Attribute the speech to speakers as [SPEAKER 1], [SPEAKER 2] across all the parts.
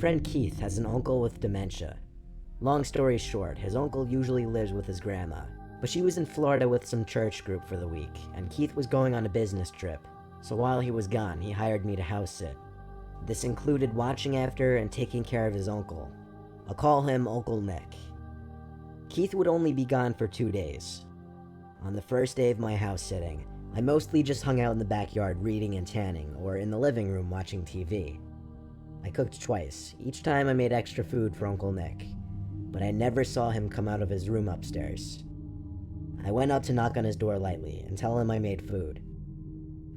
[SPEAKER 1] friend Keith has an uncle with dementia. Long story short, his uncle usually lives with his grandma, but she was in Florida with some church group for the week, and Keith was going on a business trip, so while he was gone, he hired me to house sit. This included watching after and taking care of his uncle. I'll call him Uncle Nick. Keith would only be gone for 2 days. On the first day of my house sitting, I mostly just hung out in the backyard reading and tanning, or in the living room watching TV. I cooked twice. Each time I made extra food for Uncle Nick, but I never saw him come out of his room upstairs. I went up to knock on his door lightly and tell him I made food.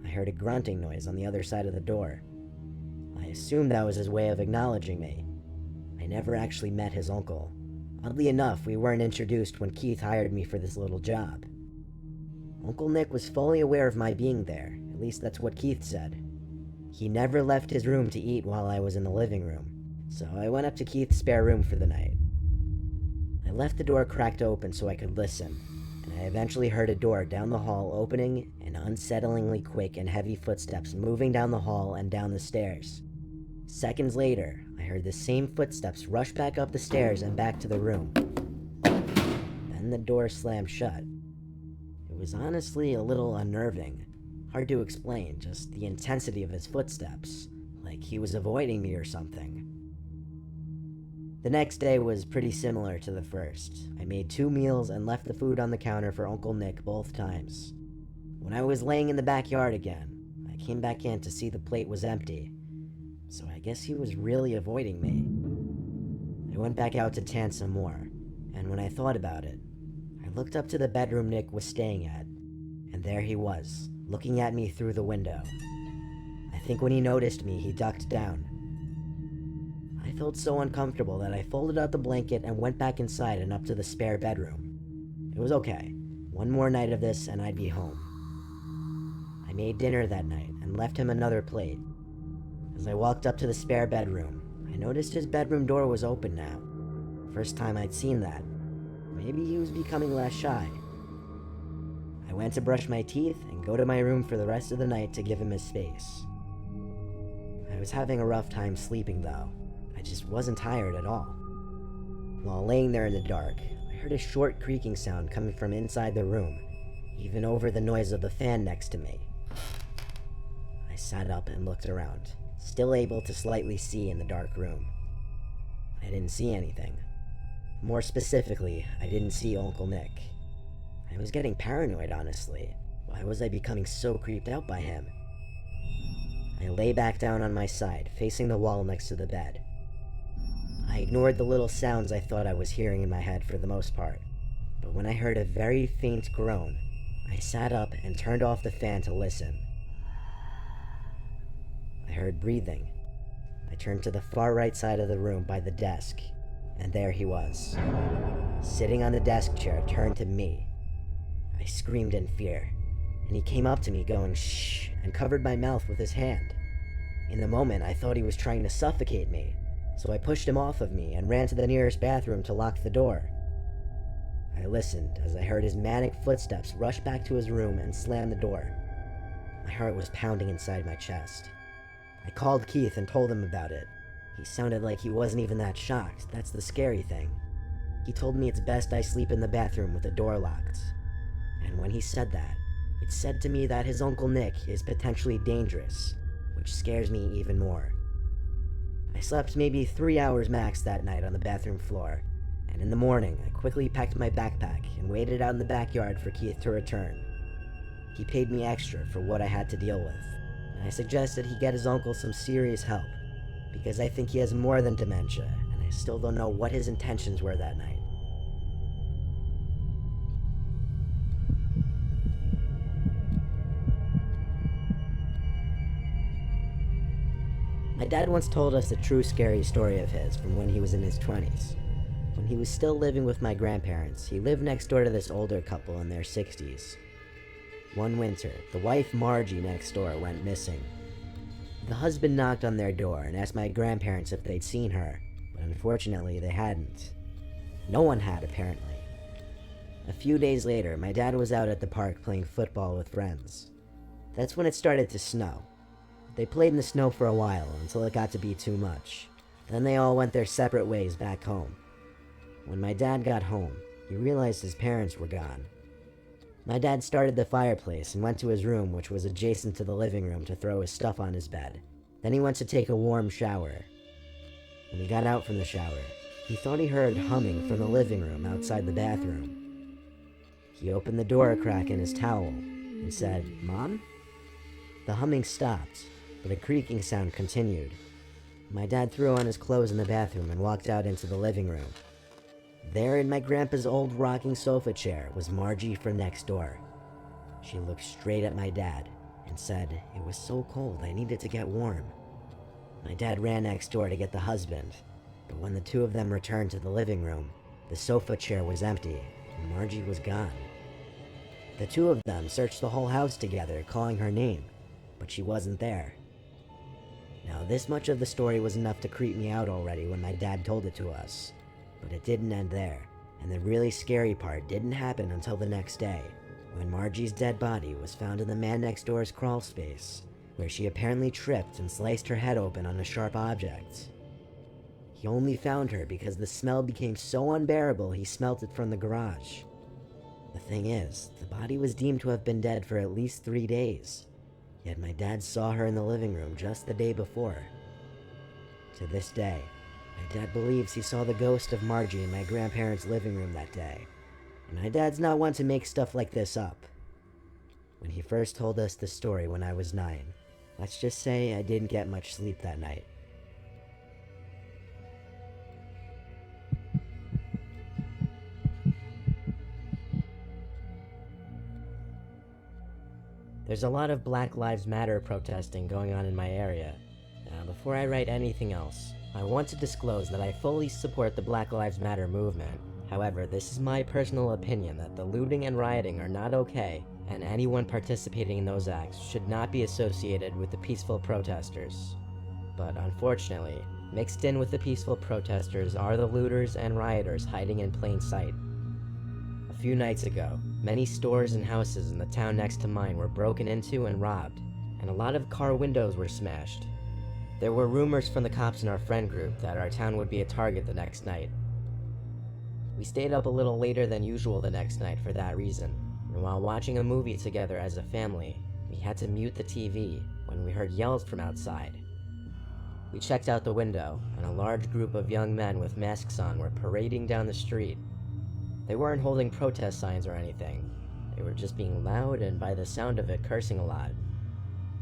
[SPEAKER 1] I heard a grunting noise on the other side of the door. I assumed that was his way of acknowledging me. I never actually met his uncle. Oddly enough, we weren't introduced when Keith hired me for this little job. Uncle Nick was fully aware of my being there, at least that's what Keith said. He never left his room to eat while I was in the living room, so I went up to Keith's spare room for the night. I left the door cracked open so I could listen, and I eventually heard a door down the hall opening and unsettlingly quick and heavy footsteps moving down the hall and down the stairs. Seconds later, I heard the same footsteps rush back up the stairs and back to the room. Then the door slammed shut. It was honestly a little unnerving. Hard to explain, just the intensity of his footsteps, like he was avoiding me or something. The next day was pretty similar to the first. I made 2 meals and left the food on the counter for Uncle Nick both times. When I was laying in the backyard again, I came back in to see the plate was empty, so I guess he was really avoiding me. I went back out to tan some more, and when I thought about it, I looked up to the bedroom Nick was staying at, and there he was, looking at me through the window. I think when he noticed me, he ducked down. I felt so uncomfortable that I folded out the blanket and went back inside and up to the spare bedroom. It was okay. One more night of this and I'd be home. I made dinner that night and left him another plate. As I walked up to the spare bedroom, I noticed his bedroom door was open now. First time I'd seen that. Maybe he was becoming less shy. I went to brush my teeth and go to my room for the rest of the night to give him his space. I was having a rough time sleeping though. I just wasn't tired at all. While laying there in the dark, I heard a short creaking sound coming from inside the room, even over the noise of the fan next to me. I sat up and looked around, still able to slightly see in the dark room. I didn't see anything. More specifically, I didn't see Uncle Nick. I was getting paranoid, honestly. Why was I becoming so creeped out by him? I lay back down on my side, facing the wall next to the bed. I ignored the little sounds I thought I was hearing in my head for the most part, but when I heard a very faint groan, I sat up and turned off the fan to listen. I heard breathing. I turned to the far right side of the room by the desk, and there he was, sitting on the desk chair turned to me. I screamed in fear, and he came up to me going shh and covered my mouth with his hand. In the moment, I thought he was trying to suffocate me, so I pushed him off of me and ran to the nearest bathroom to lock the door. I listened as I heard his manic footsteps rush back to his room and slam the door. My heart was pounding inside my chest. I called Keith and told him about it. He sounded like he wasn't even that shocked. That's the scary thing. He told me it's best I sleep in the bathroom with the door locked. And when he said that, it said to me that his Uncle Nick is potentially dangerous, which scares me even more. I slept maybe 3 hours max that night on the bathroom floor, and in the morning I quickly packed my backpack and waited out in the backyard for Keith to return. He paid me extra for what I had to deal with, and I suggested he get his uncle some serious help, because I think he has more than dementia, and I still don't know what his intentions were that night. My dad once told us a true scary story of his from when he was in his 20s. When he was still living with my grandparents, he lived next door to this older couple in their 60s. One winter, the wife Margie next door went missing. The husband knocked on their door and asked my grandparents if they'd seen her, but unfortunately they hadn't. No one had, apparently. A few days later, my dad was out at the park playing football with friends. That's when it started to snow. They played in the snow for a while until it got to be too much. Then they all went their separate ways back home. When my dad got home, he realized his parents were gone. My dad started the fireplace and went to his room, which was adjacent to the living room, to throw his stuff on his bed. Then he went to take a warm shower. When he got out from the shower, he thought he heard humming from the living room outside the bathroom. He opened the door a crack in his towel and said, "Mom?" The humming stopped, but a creaking sound continued. My dad threw on his clothes in the bathroom and walked out into the living room. There in my grandpa's old rocking sofa chair was Margie from next door. She looked straight at my dad and said it was so cold I needed to get warm. My dad ran next door to get the husband, but when the two of them returned to the living room, the sofa chair was empty and Margie was gone. The two of them searched the whole house together, calling her name, but she wasn't there. Now, this much of the story was enough to creep me out already when my dad told it to us. But it didn't end there, and the really scary part didn't happen until the next day, when Margie's dead body was found in the man next door's crawl space, where she apparently tripped and sliced her head open on a sharp object. He only found her because the smell became so unbearable he smelt it from the garage. The thing is, the body was deemed to have been dead for at least 3 days, yet my dad saw her in the living room just the day before. To this day, my dad believes he saw the ghost of Margie in my grandparents' living room that day, and my dad's not one to make stuff like this up. When he first told us the story when I was 9, let's just say I didn't get much sleep that night. There's a lot of Black Lives Matter protesting going on in my area. Now, before I write anything else, I want to disclose that I fully support the Black Lives Matter movement. However, this is my personal opinion that the looting and rioting are not okay, and anyone participating in those acts should not be associated with the peaceful protesters. But unfortunately, mixed in with the peaceful protesters are the looters and rioters hiding in plain sight. A few nights ago, many stores and houses in the town next to mine were broken into and robbed, and a lot of car windows were smashed. There were rumors from the cops in our friend group that our town would be a target the next night. We stayed up a little later than usual the next night for that reason, and while watching a movie together as a family, we had to mute the TV when we heard yells from outside. We checked out the window, and a large group of young men with masks on were parading down the street. They weren't holding protest signs or anything. They were just being loud and, by the sound of it, cursing a lot.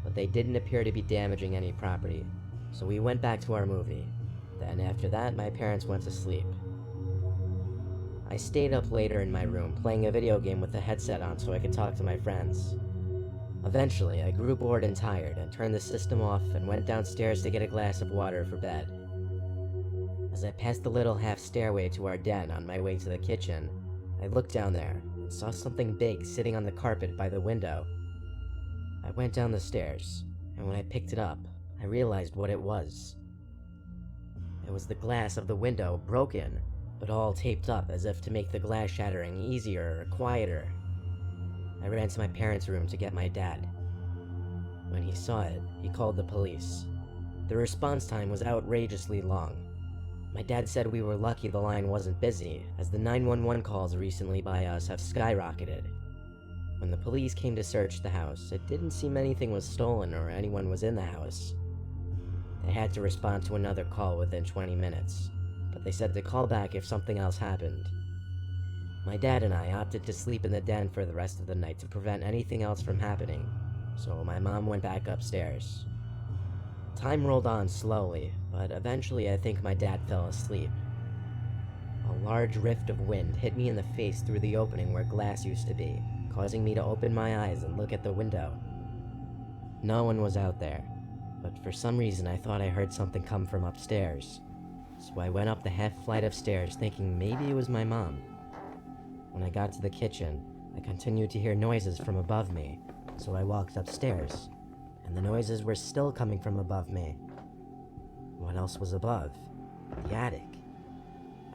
[SPEAKER 1] But they didn't appear to be damaging any property, so we went back to our movie. Then after that, my parents went to sleep. I stayed up later in my room playing a video game with the headset on so I could talk to my friends. Eventually, I grew bored and tired and turned the system off and went downstairs to get a glass of water for bed. As I passed the little half stairway to our den on my way to the kitchen, I looked down there and saw something big sitting on the carpet by the window. I went down the stairs, and when I picked it up, I realized what it was. It was the glass of the window broken, but all taped up as if to make the glass shattering easier or quieter. I ran to my parents' room to get my dad. When he saw it, he called the police. The response time was outrageously long. My dad said we were lucky the line wasn't busy, as the 911 calls recently by us have skyrocketed. When the police came to search the house, it didn't seem anything was stolen or anyone was in the house. They had to respond to another call within 20 minutes, but they said to call back if something else happened. My dad and I opted to sleep in the den for the rest of the night to prevent anything else from happening, so my mom went back upstairs. Time rolled on slowly, but eventually I think my dad fell asleep. A large rift of wind hit me in the face through the opening where glass used to be, causing me to open my eyes and look at the window. No one was out there, but for some reason I thought I heard something come from upstairs, so I went up the half flight of stairs thinking maybe it was my mom. When I got to the kitchen, I continued to hear noises from above me, so I walked upstairs, and the noises were still coming from above me. What else was above? The attic.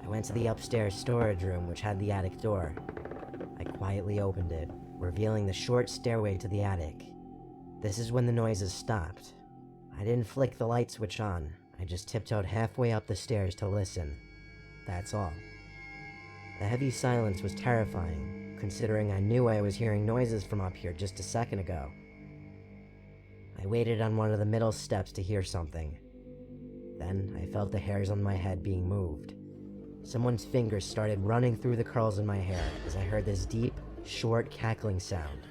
[SPEAKER 1] I went to the upstairs storage room which had the attic door. I quietly opened it, revealing the short stairway to the attic. This is when the noises stopped. I didn't flick the light switch on. I just tiptoed halfway up the stairs to listen. That's all. The heavy silence was terrifying, considering I knew I was hearing noises from up here just a second ago. I waited on one of the middle steps to hear something. Then I felt the hairs on my head being moved. Someone's fingers started running through the curls in my hair as I heard this deep, short, cackling sound.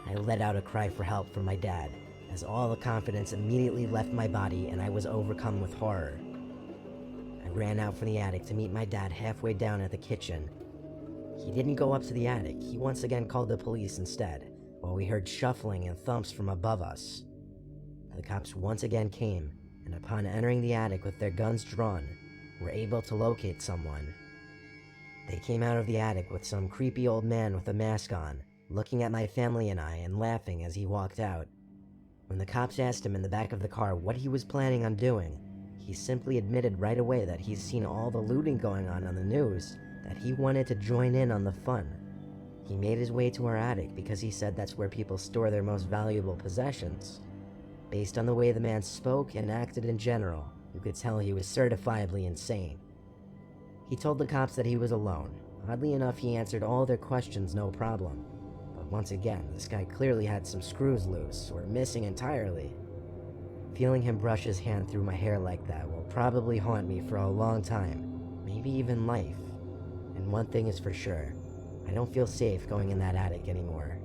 [SPEAKER 1] I let out a cry for help from my dad, as all the confidence immediately left my body and I was overcome with horror. I ran out from the attic to meet my dad halfway down at the kitchen. He didn't go up to the attic, he once again called the police instead, while we heard shuffling and thumps from above us. The cops once again came, and upon entering the attic with their guns drawn, were able to locate someone. They came out of the attic with some creepy old man with a mask on, looking at my family and I and laughing as he walked out. When the cops asked him in the back of the car what he was planning on doing, he simply admitted right away that he's seen all the looting going on the news, that he wanted to join in on the fun. He made his way to our attic because he said that's where people store their most valuable possessions. Based on the way the man spoke and acted in general, you could tell he was certifiably insane. He told the cops that he was alone. Oddly enough, he answered all their questions no problem. But once again, this guy clearly had some screws loose, or missing entirely. Feeling him brush his hand through my hair like that will probably haunt me for a long time, maybe even life. And one thing is for sure, I don't feel safe going in that attic anymore.